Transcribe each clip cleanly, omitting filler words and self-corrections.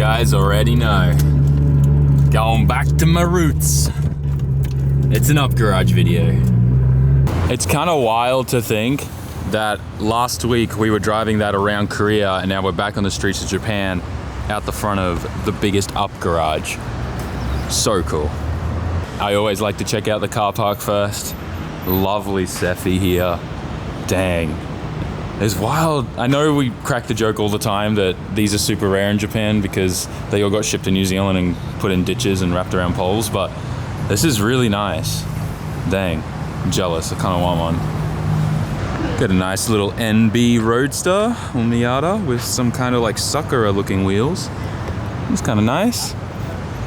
guys already know. Going back to my roots. It's an up garage video. It's kind of wild to think that last week we were driving that around Korea and now we're back on the streets of Japan out the front of the biggest up garage. So cool. I always like to check out the car park first. Lovely Cephii here. Dang. It's wild. I know we crack the joke all the time that these are super rare in Japan because they all got shipped to New Zealand and put in ditches and wrapped around poles, but this is really nice. Dang, I'm jealous. I kind of want one. Got a nice little NB Roadster or Miata with some kind of like Sakura looking wheels. It's kind of nice.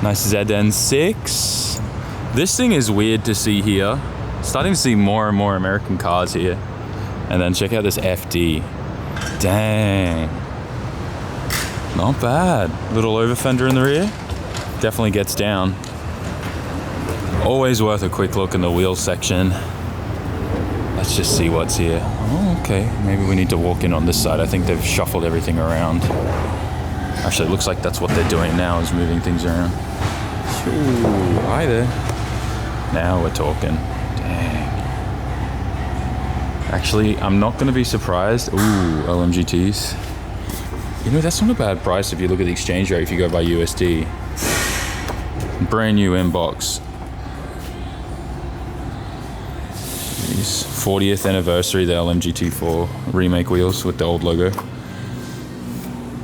Nice ZN6. This thing is weird to see here. Starting to see more and more American cars here. And then check out this FD. Dang. Not bad. Little over fender in the rear. Definitely gets down. Always worth a quick look in the wheel section. Let's just see what's here. Oh, okay. Maybe we need to walk in on this side. I think they've shuffled everything around. Actually, it looks like that's what they're doing now, is moving things around. Ooh, hi there. Now we're talking. Dang. Actually, I'm not going to be surprised. Ooh, LMGTs. You know, that's not a bad price if you look at the exchange rate if you go by USD. Brand new inbox. These 40th anniversary, the LMGT4 remake wheels with the old logo.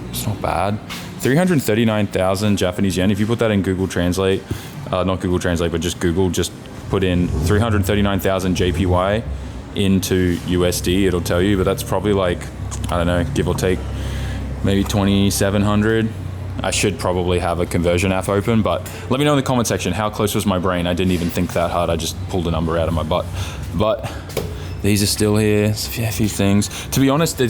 It's not bad. 339,000 Japanese yen. If you put that in Google Translate, not Google Translate, but just Google, just put in 339,000 JPY into USD, it'll tell you, but that's probably like, I don't know, give or take maybe 2,700. I should probably have a conversion app open, but let me know in the comment section how close was my brain. I didn't even think that hard. I just pulled a number out of my butt. But these are still here. A few things. To be honest,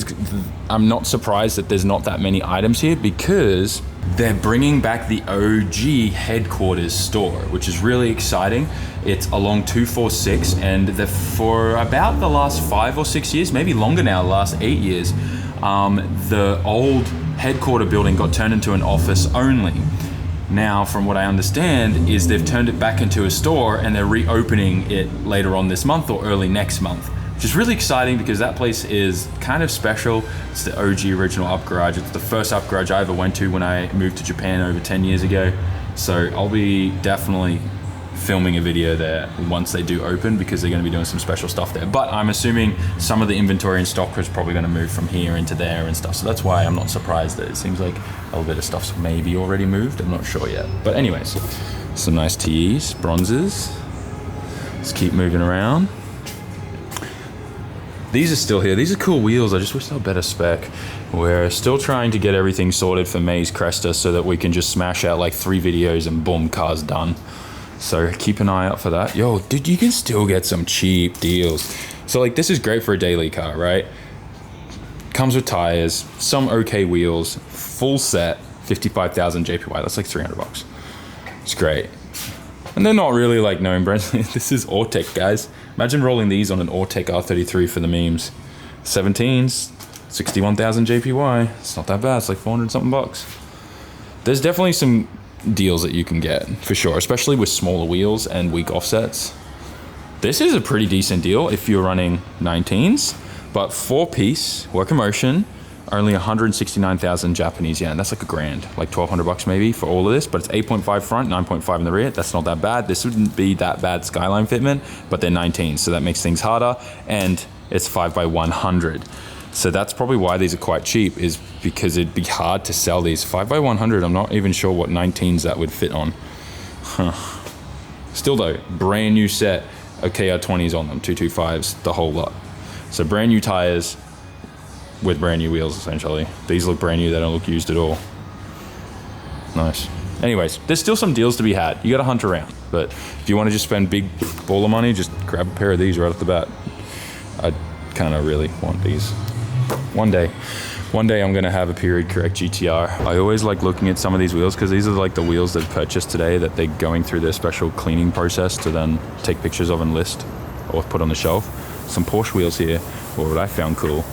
I'm not surprised that there's not that many items here because they're bringing back the OG headquarters store, which is really exciting. It's along 246, and for about the last 5 or 6 years, maybe longer now, the last 8 years, the old headquarter building got turned into an office only. Now, from what I understand, is they've turned it back into a store and they're reopening it later on this month or early next month, which is really exciting because that place is kind of special. It's the OG original up garage. It's the first up garage I ever went to when I moved to Japan over 10 years ago. So I'll be definitely filming a video there once they do open because they're going to be doing some special stuff there. But I'm assuming some of the inventory and stock is probably going to move from here into there and stuff. So that's why I'm not surprised that it seems like a little bit of stuff's maybe already moved. I'm not sure yet. But anyways, some nice TEs, bronzes. Let's keep moving around. These are still here. These are cool wheels. I just wish they were better spec. We're still trying to get everything sorted for May's Cresta so that we can just smash out like 3 videos and boom, car's done. So keep an eye out for that. Yo, dude, you can still get some cheap deals. So like this is great for a daily car, right? Comes with tires, some okay wheels, full set, 55,000 JPY. That's like 300 bucks. It's great. And they're not really like known brands. This is Ortec, guys. Imagine rolling these on an Ortec R33 for the memes. 17s, 61,000 JPY. It's not that bad. It's like 400 something bucks. There's definitely some deals that you can get for sure, especially with smaller wheels and weak offsets. This is a pretty decent deal if you're running 19s, but 4-piece work motion, only 169,000 Japanese yen. That's like $1,000, like 1,200 bucks maybe for all of this, but it's 8.5 front, 9.5 in the rear. That's not that bad. This wouldn't be that bad Skyline fitment, but they're 19s, so that makes things harder, and it's 5x100. So that's probably why these are quite cheap, is because it'd be hard to sell these. 5x100, I'm not even sure what 19s that would fit on. Still though, brand new set of KR20s on them, 225s, the whole lot. So brand new tires with brand new wheels, essentially. These look brand new, they don't look used at all. Nice. Anyways, there's still some deals to be had. You gotta hunt around, but if you wanna just spend big ball of money, just grab a pair of these right off the bat. I kinda really want these. One day I'm gonna have a period correct GTR. I always like looking at some of these wheels because these are like the wheels they've purchased today that they're going through their special cleaning process to then take pictures of and list or put on the shelf. Some Porsche wheels here, or what I found cool.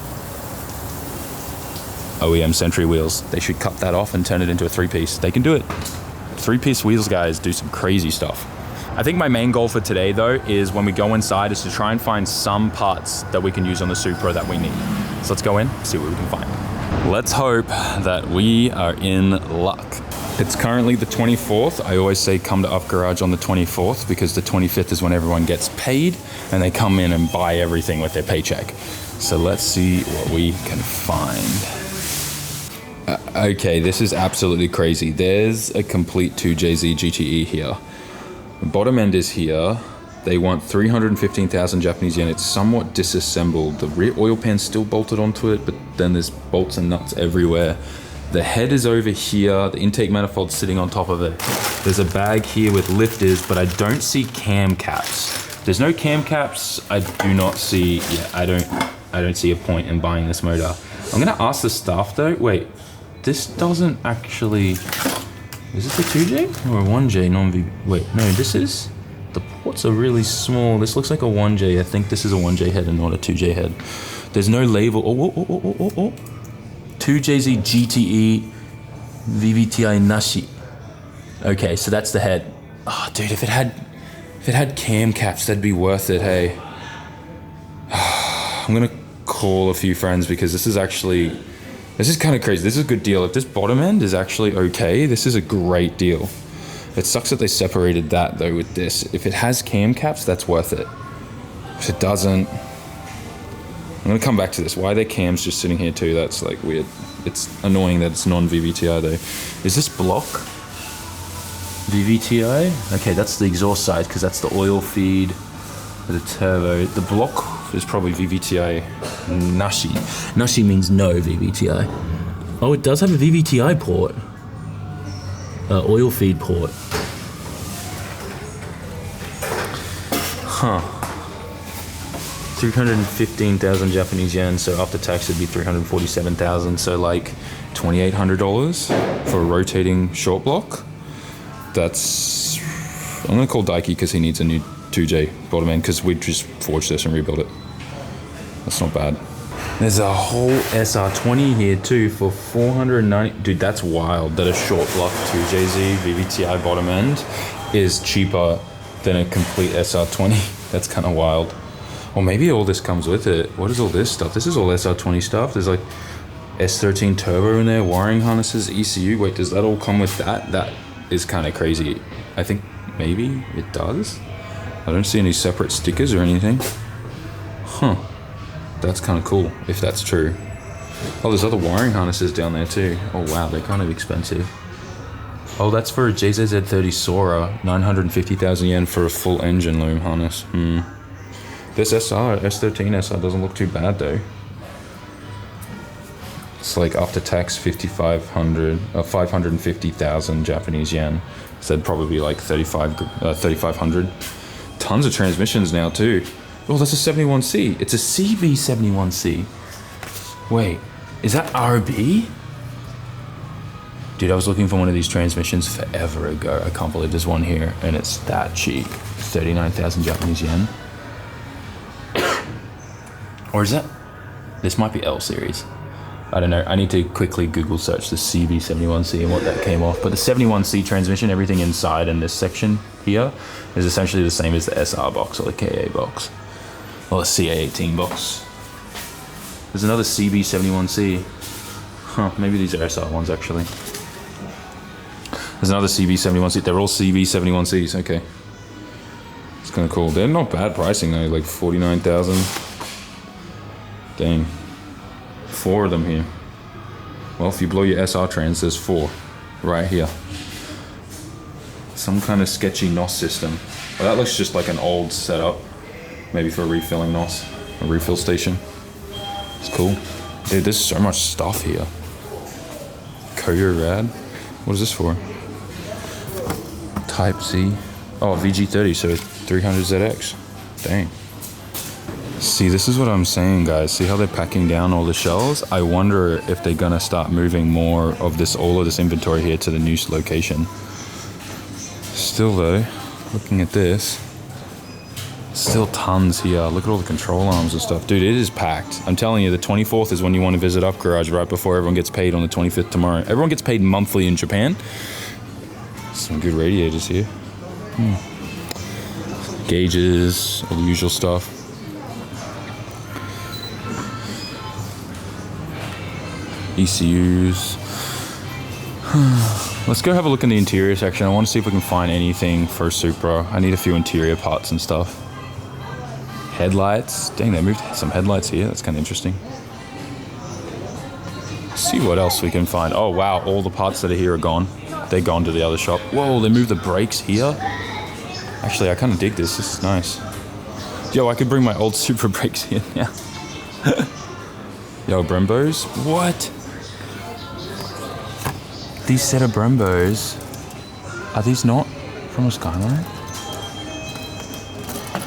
OEM Century wheels. They should cut that off and turn it into a 3-piece. They can do it. 3-piece wheels, guys, do some crazy stuff. I think my main goal for today, though, is when we go inside is to try and find some parts that we can use on the Supra that we need. So let's go in, see what we can find. Let's hope that we are in luck. It's currently the 24th. I always say come to Up Garage on the 24th because the 25th is when everyone gets paid and they come in and buy everything with their paycheck. So let's see what we can find. Okay, this is absolutely crazy. There's a complete 2JZ GTE here. The bottom end is here. They want 315,000 Japanese yen. It's somewhat disassembled. The rear oil pan's still bolted onto it, but then there's bolts and nuts everywhere. The head is over here. The intake manifold's sitting on top of it. There's a bag here with lifters, but I don't see cam caps. There's no cam caps. I do not see, I don't see a point in buying this motor. I'm gonna ask the staff though. Wait, this doesn't actually, is it the 2J or a 1J non-V? Wait, no, this is, the ports are really small. This looks like a 1J. I think this is a 1J head and not a 2J head. There's no label. Oh. 2JZ GTE VVTI Nashi. Okay, so that's the head. Oh, dude, if it had cam caps, that'd be worth it, hey. I'm gonna call a few friends because this is kind of crazy. This is a good deal. If this bottom end is actually okay, this is a great deal. It sucks that they separated that though with this. If it has cam caps, that's worth it. If it doesn't, I'm gonna come back to this. Why are their cams just sitting here too? That's like weird. It's annoying that it's non-VVTi though. Is this block VVTi? Okay, that's the exhaust side because that's the oil feed, the turbo. The block is probably VVTi Nashi. Nashi means no VVTi. Oh, it does have a VVTi port. Oil feed port. Huh. 315,000 Japanese yen, so after tax it'd be 347,000, so like $2,800 for a rotating short block. That's, I'm gonna call Daiki because he needs a new 2J bottom end because we'd just forge this and rebuild it. That's not bad. There's a whole SR20 here too for 490. Dude, that's wild that a short block 2JZ VVTi bottom end is cheaper than a complete SR20. That's kind of wild. Or maybe all this comes with it. What is all this stuff? This is all SR20 stuff. There's like S13 turbo in there, wiring harnesses, ECU. Wait, does that all come with that? That is kind of crazy. I think maybe it does. I don't see any separate stickers or anything. Huh. That's kind of cool, if that's true. Oh, there's other wiring harnesses down there too. Oh wow, they're kind of expensive. Oh, that's for a JZZ30 Sora, 950,000 yen for a full engine loom harness. This S13 SR doesn't look too bad though. It's like after tax 550,000 Japanese yen. So that'd probably be like 3,500. Tons of transmissions now too. Oh, that's a 71C. It's a CB71C. Wait, is that RB? Dude, I was looking for one of these transmissions forever ago. I can't believe there's one here and it's that cheap. 39,000 Japanese yen. Or is that, this might be L series. I don't know, I need to quickly Google search the CB71C and what that came off. But the 71C transmission, everything inside in this section here is essentially the same as the SR box or the KA box. Or the CA18 box. There's another CB71C. Huh, maybe these are SR ones actually. There's another CB71C, they're all CB71Cs, okay. It's kind of cool. They're not bad pricing though, like 49,000. Dang. 4 of them here. Well, if you blow your SR trans, there's 4 right here. Some kind of sketchy NOS system. Well, that looks just like an old setup. Maybe for refilling NOS, a refill station. It's cool. Dude, there's so much stuff here. Koyo Rad. What is this for? Type C. Oh, VG30, so 300ZX. Dang. See, this is what I'm saying, guys. See how they're packing down all the shells? I wonder if they're gonna start moving more of this, all of this inventory here to the new location. Still though, looking at this, Still tons here. Look at all the control arms and stuff. Dude, it is packed. I'm telling you, the 24th is when you want to visit Up Garage right before everyone gets paid on the 25th tomorrow. Everyone gets paid monthly in Japan. Some good radiators here. Gauges, all the usual stuff. ECUs. Let's go have a look in the interior section. I want to see if we can find anything for Supra. I need a few interior parts and stuff. Headlights. Dang, they moved some headlights here. That's kind of interesting. Let's see what else we can find. Oh, wow. All the parts that are here are gone. They're gone to the other shop. Whoa, they moved the brakes here. Actually, I kind of dig this. This is nice. Yo, I could bring my old Supra brakes here now. Yo, Brembos. What? These set of Brembos, are these not from a Skyline?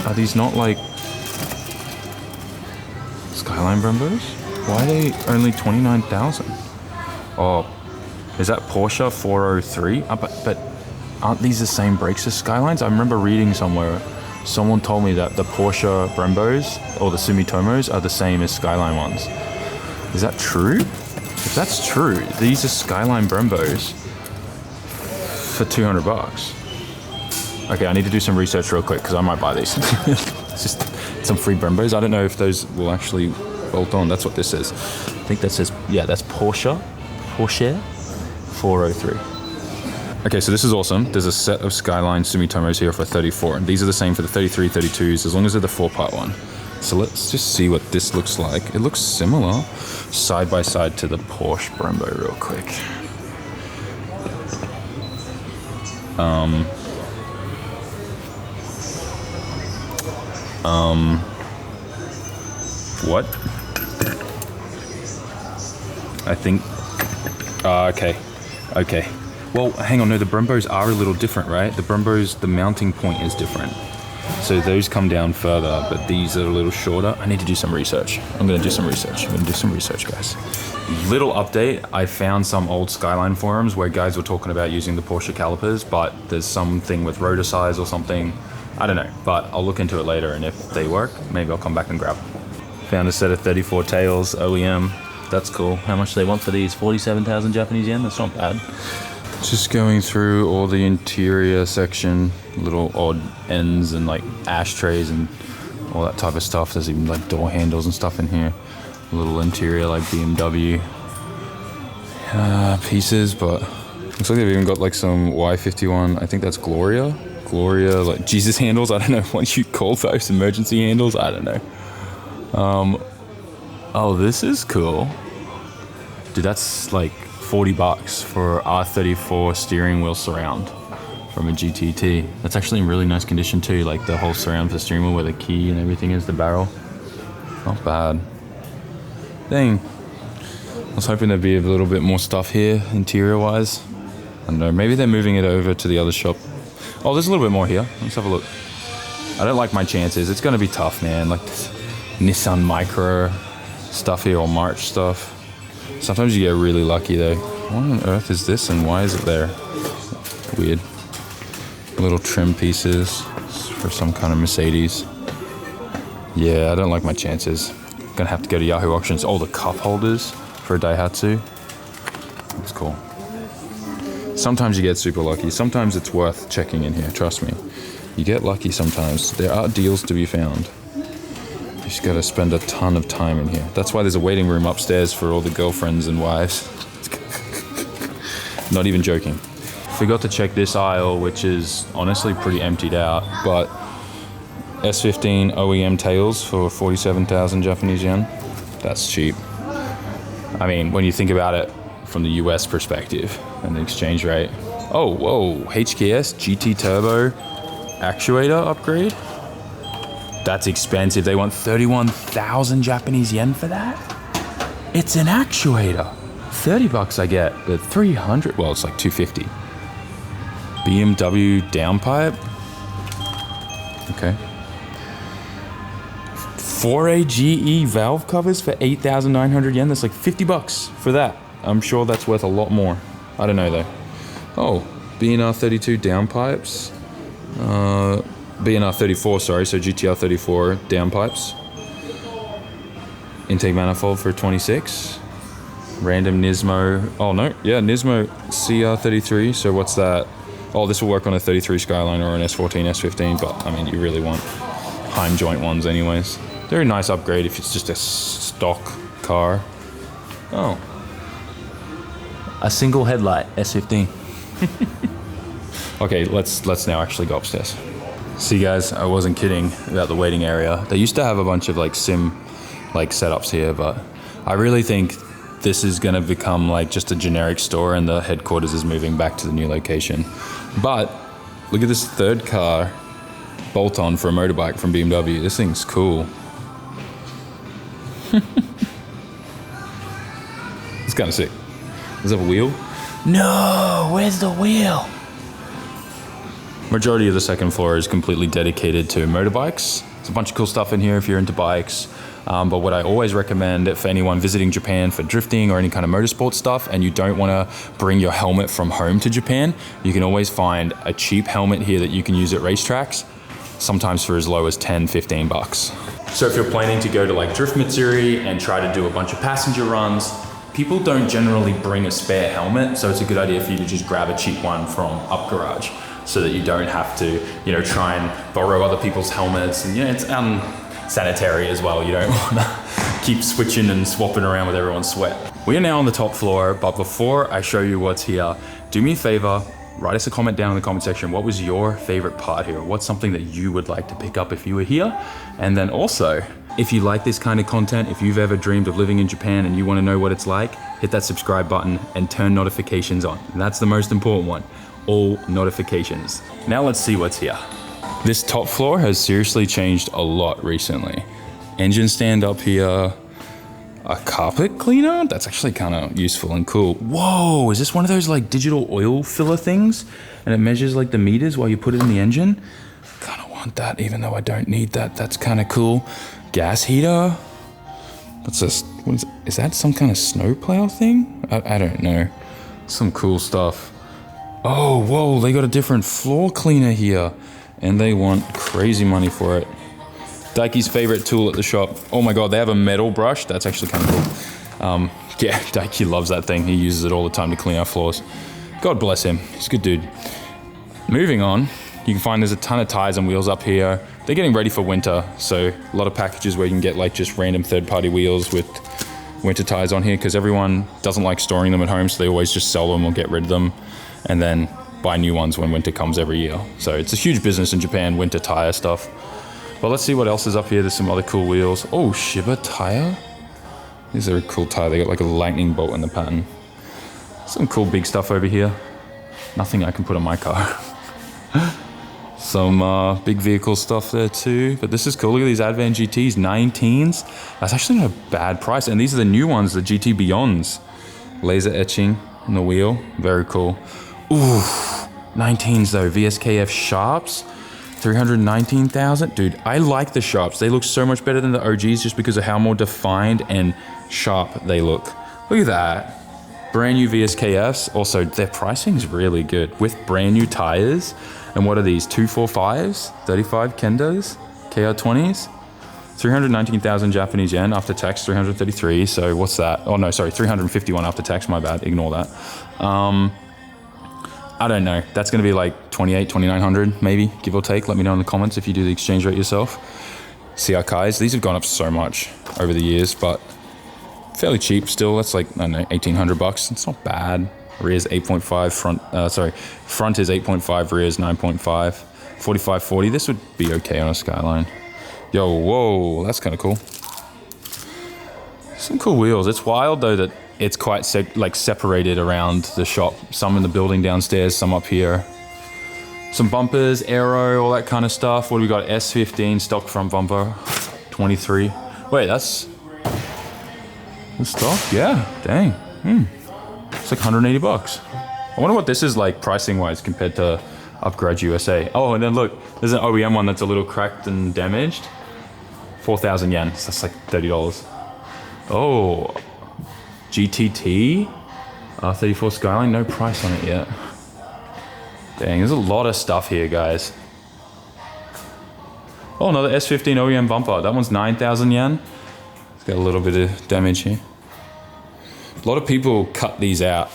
Are these not like Skyline Brembos? Why are they only 29,000? Oh, is that Porsche 403? But aren't these the same brakes as Skylines? I remember reading somewhere, someone told me that the Porsche Brembos or the Sumitomos are the same as Skyline ones. Is that true? If that's true, these are Skyline Brembos for 200 bucks. Okay, I need to do some research real quick because I might buy these. It's just some free Brembos. I don't know if those will actually bolt on. That's what this says. I think that says, yeah, that's Porsche 403. Okay, so this is awesome. There's a set of Skyline Sumitomos here for 34. And these are the same for the 33, 32s, as long as they're the 4-part one. So let's just see what this looks like. It looks similar side by side to the Porsche Brembo real quick. What? I think, okay. Well, hang on, no, the Brembos are a little different, right? The Brembos, the mounting point is different. So those come down further, but these are a little shorter. I need to do some research. I'm gonna do some research, guys. Little update, I found some old Skyline forums where guys were talking about using the Porsche calipers, but there's something with rotor size or something. I don't know, but I'll look into it later, and if they work, maybe I'll come back and grab them. Found a set of 34 tails, OEM. That's cool. How much do they want for these? 47,000 Japanese yen? That's not bad. Just going through all the interior section, little odd ends and like ashtrays and all that type of stuff. There's even like door handles and stuff in here. A little interior like BMW pieces, but looks like they've even got like some Y51. I think that's Gloria, like Jesus handles. I don't know what you call those, emergency handles. I don't know. Oh, this is cool, dude. That's like 40 bucks for R34 steering wheel surround from a GTT. That's actually in really nice condition too, like the whole surround for the steering wheel where the key and everything is, the barrel. Not bad. Dang. I was hoping there'd be a little bit more stuff here, interior wise. I don't know, maybe they're moving it over to the other shop. Oh, there's a little bit more here. Let's have a look. I don't like my chances. It's gonna be tough, man. Like this Nissan Micra stuff here, or March stuff. Sometimes you get really lucky though. What on earth is this and why is it there? Weird. Little trim pieces for some kind of Mercedes. Yeah, I don't like my chances. Gonna have to go to Yahoo Auctions. Oh, the cup holders for a Daihatsu. That's cool. Sometimes you get super lucky. Sometimes it's worth checking in here, trust me. You get lucky sometimes. There are deals to be found. You just gotta spend a ton of time in here. That's why there's a waiting room upstairs for all the girlfriends and wives. Not even joking. Forgot to check this aisle, which is honestly pretty emptied out, but S15 OEM tails for 47,000 Japanese yen. That's cheap. I mean, when you think about it from the US perspective and the exchange rate. Oh, whoa, HKS GT Turbo actuator upgrade? That's expensive. They want 31,000 Japanese yen for that? It's an actuator. 30 bucks I get, but 300, well, it's like 250. BMW downpipe? Okay. 4A GE valve covers for 8,900 yen. That's like 50 bucks for that. I'm sure that's worth a lot more. I don't know though. Oh, B&R 32 downpipes. BNR 34, sorry, so GTR 34 downpipes. Intake manifold for 26. Random Nismo, oh no, yeah, Nismo CR33, so what's that? Oh, this will work on a 33 Skyline or an S14, S15, but I mean, you really want Heim joint ones anyways. They're a nice upgrade if it's just a stock car. Oh. A single headlight, S15. Okay, let's now actually go upstairs. See guys, I wasn't kidding about the waiting area. They used to have a bunch of like sim like setups here, but I really think this is gonna become like just a generic store and the headquarters is moving back to the new location. But look at this third car bolt-on for a motorbike from BMW. This thing's cool. It's kind of sick. Does it have a wheel? No, where's the wheel? Majority of the second floor is completely dedicated to motorbikes. There's a bunch of cool stuff in here if you're into bikes. But what I always recommend for anyone visiting Japan for drifting or any kind of motorsport stuff and you don't want to bring your helmet from home to Japan, you can always find a cheap helmet here that you can use at racetracks, sometimes for as low as 10, 15 bucks. So if you're planning to go to like Drift Matsuri and try to do a bunch of passenger runs, people don't generally bring a spare helmet, so it's a good idea for you to just grab a cheap one from Up Garage so that you don't have to, you know, try and borrow other people's helmets. And you know, it's sanitary as well. You don't want to keep switching and swapping around with everyone's sweat. We are now on the top floor, but before I show you what's here, do me a favor, write us a comment down in the comment section. What was your favorite part here? What's something that you would like to pick up if you were here? And then also, if you like this kind of content, if you've ever dreamed of living in Japan and you want to know what it's like, hit that subscribe button and turn notifications on. And that's the most important one, all notifications. Now let's see what's here. This top floor has seriously changed a lot recently. Engine stand up here, a carpet cleaner. That's actually kind of useful and cool. Whoa, is this one of those like digital oil filler things? And it measures like the meters while you put it in the engine? Kind of want that even though I don't need that. That's kind of cool. Gas heater. What's this? What is that some kind of snowplow thing? I don't know. Some cool stuff. Oh, whoa, they got a different floor cleaner here. And they want crazy money for it. Daiki's favorite tool at the shop. Oh my God, they have a metal brush. That's actually kind of cool. Yeah, Daiki loves that thing. He uses it all the time to clean our floors. God bless him. He's a good dude. Moving on, you can find there's a ton of tires and wheels up here. They're getting ready for winter, so a lot of packages where you can get like just random third-party wheels with winter tires on here because everyone doesn't like storing them at home, so they always just sell them or get rid of them and then buy new ones when winter comes every year. So it's a huge business in Japan, winter tire stuff. But let's see what else is up here. There's some other cool wheels. Oh, Shiba tire. These are a cool tire. They got like a lightning bolt in the pattern. Some cool big stuff over here. Nothing I can put on my car. Some big vehicle stuff there too. But this is cool. Look at these Advan GTs, 19s. That's actually not a bad price. And these are the new ones, the GT Beyonds. Laser etching on the wheel. Very cool. Ooh, 19s though. VSKF Sharps. 319,000. Dude, I like the Sharps. They look so much better than the OGs just because of how more defined and sharp they look. Look at that. Brand new VSKFs. Also, their pricing is really good with brand new tires. And what are these? 245s? 35 Kendos? KR20s? 319,000 Japanese yen after tax, 333. So what's that? Oh no, sorry, 351 after tax. My bad. Ignore that. I don't know. That's going to be like 2,900 maybe, give or take. Let me know in the comments if you do the exchange rate yourself. CR Kais, these have gone up so much over the years, but fairly cheap still. That's like, I don't know, 1,800 bucks. It's not bad. Rear's 8.5, front is 8.5, rear's 9.5, 4540. This would be okay on a Skyline. Yo, whoa, that's kind of cool. Some cool wheels. It's wild though that it's quite separated around the shop. Some in the building downstairs, some up here. Some bumpers, aero, all that kind of stuff. What do we got? S15 stock front bumper, 23. Wait, that's stock? Yeah, dang. It's like 180 bucks. I wonder what this is like pricing wise compared to Upgrade USA. Oh, and then look, there's an OEM one that's a little cracked and damaged. 4,000 yen, so that's like $30. Oh, GTT R34 Skyline, no price on it yet. Dang, there's a lot of stuff here, guys. Oh, another S15 OEM bumper. That one's 9,000 yen. It's got a little bit of damage here. A lot of people cut these out,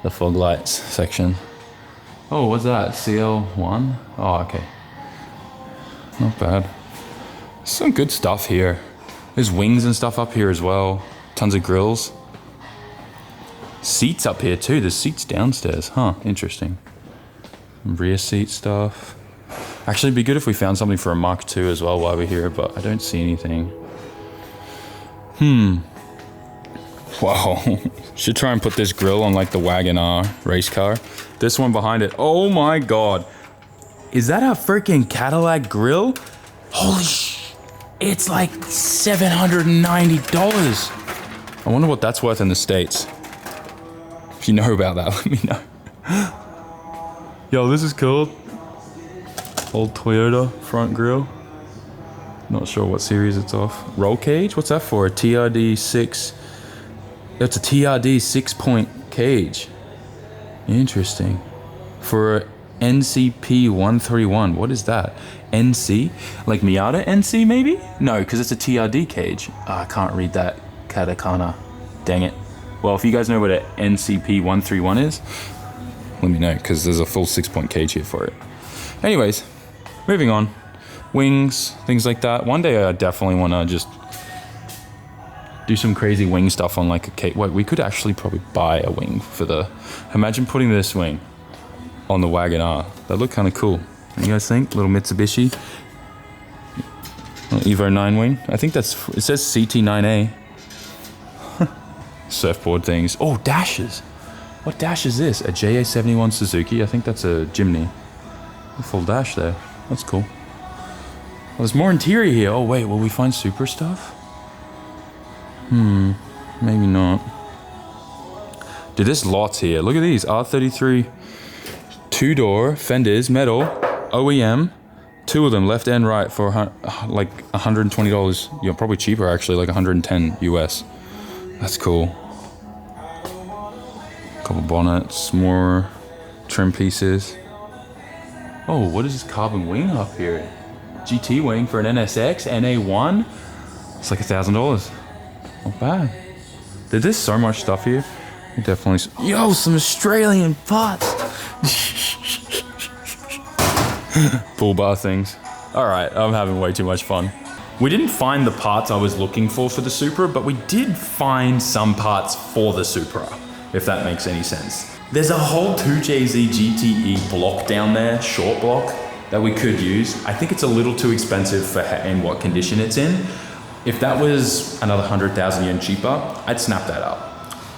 the fog lights section. Oh, what's that? CL1? Oh, okay. Not bad. Some good stuff here. There's wings and stuff up here as well. Tons of grills. Seats up here too. There's seats downstairs. Huh, interesting. Rear seat stuff. Actually, it'd be good if we found something for a Mark II as well while we're here, but I don't see anything. Wow. Should try and put this grill on like the Wagon R race car. This one behind it. Oh my God. Is that a freaking Cadillac grill? Holy sh! It's like $790. I wonder what that's worth in the States. If you know about that, let me know. Yo, this is cool. Old Toyota front grille. Not sure what series it's off. Roll cage? What's that for? A TRD 6. It's a TRD 6-point cage. Interesting. For a NCP 131. What is that? NC? Like Miata NC maybe? No, because it's a TRD cage. Oh, I can't read that katakana. Dang it. Well, if you guys know what an NCP 131 is, let me know, because there's a full 6-point cage here for it. Anyways, moving on. Wings, things like that. One day I definitely want to just do some crazy wing stuff on like a cake. Wait, we could actually probably buy a wing for the... Imagine putting this wing on the Wagon R. That'd look kind of cool. You guys think? Little Mitsubishi. Little Evo 9 wing. I think that's... It says CT9A. Surfboard things. Oh, dashes. What dash is this? A JA71 Suzuki? I think that's a Jimny. A full dash there. That's cool. Well, there's more interior here. Oh, wait. Will we find Supra stuff? Maybe not. Dude, there's lots here. Look at these. R33 two-door fenders, metal, OEM. 2 of them, left and right, for like $120. Yeah, probably cheaper actually, like 110 US. That's cool. Couple bonnets, more trim pieces. Oh, what is this carbon wing up here? GT wing for an NSX, NA1. It's like $1,000. Not bad. There's so much stuff here. Definitely. Yo, some Australian parts. Pool bar things. All right, I'm having way too much fun. We didn't find the parts I was looking for the Supra, but we did find some parts for the Supra, if that makes any sense. There's a whole 2JZ GTE block down there, short block, that we could use. I think it's a little too expensive for in what condition it's in. If that was another 100,000 yen cheaper, I'd snap that up.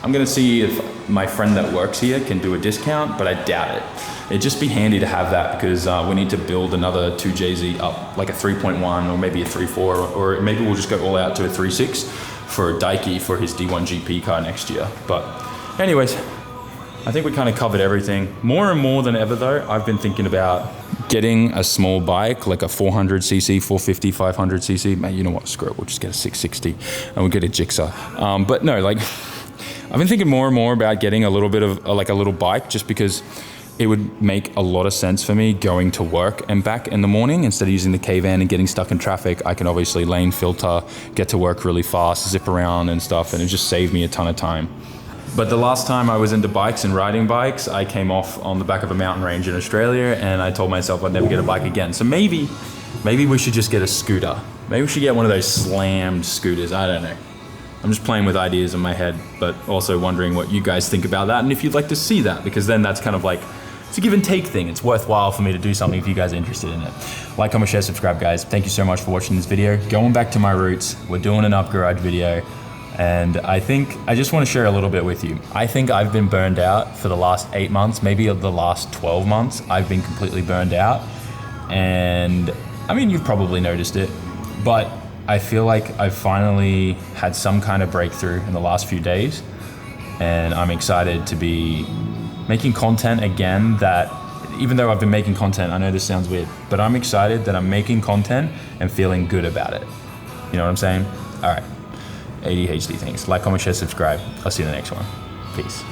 I'm gonna see if my friend that works here can do a discount, but I doubt it. It'd just be handy to have that because we need to build another 2JZ up, like a 3.1 or maybe a 3.4, or maybe we'll just go all out to a 3.6 for Daiki for his D1 GP car next year. But anyways, I think we kind of covered everything. More and more than ever though, I've been thinking about getting a small bike, like a 400cc, 450, 500cc. Man, you know what, screw it, we'll just get a 660 and we'll get a Gixxer. But no, like, I've been thinking more and more about getting a little bit of like a little bike just because it would make a lot of sense for me going to work and back in the morning. Instead of using the K-van and getting stuck in traffic, I can obviously lane filter, get to work really fast, zip around and stuff, and it just saved me a ton of time. But the last time I was into bikes and riding bikes, I came off on the back of a mountain range in Australia and I told myself I'd never get a bike again. So maybe we should just get a scooter. Maybe we should get one of those slammed scooters, I don't know. I'm just playing with ideas in my head, but also wondering what you guys think about that and if you'd like to see that, because then that's kind of like, it's a give and take thing. It's worthwhile for me to do something if you guys are interested in it. Like, comment, share, subscribe, guys. Thank you so much for watching this video. Going back to my roots, we're doing an up garage video, and I think I just want to share a little bit with you. I think I've been burned out for the last 8 months, maybe the last 12 months. I've been completely burned out, and I mean, you've probably noticed it, but I feel like I've finally had some kind of breakthrough in the last few days, and I'm excited to be making content again. That even though I've been making content, I know this sounds weird, but I'm excited that I'm making content and feeling good about it. You know what I'm saying? All right, ADHD things. Like, comment, share, subscribe. I'll see you in the next one. Peace.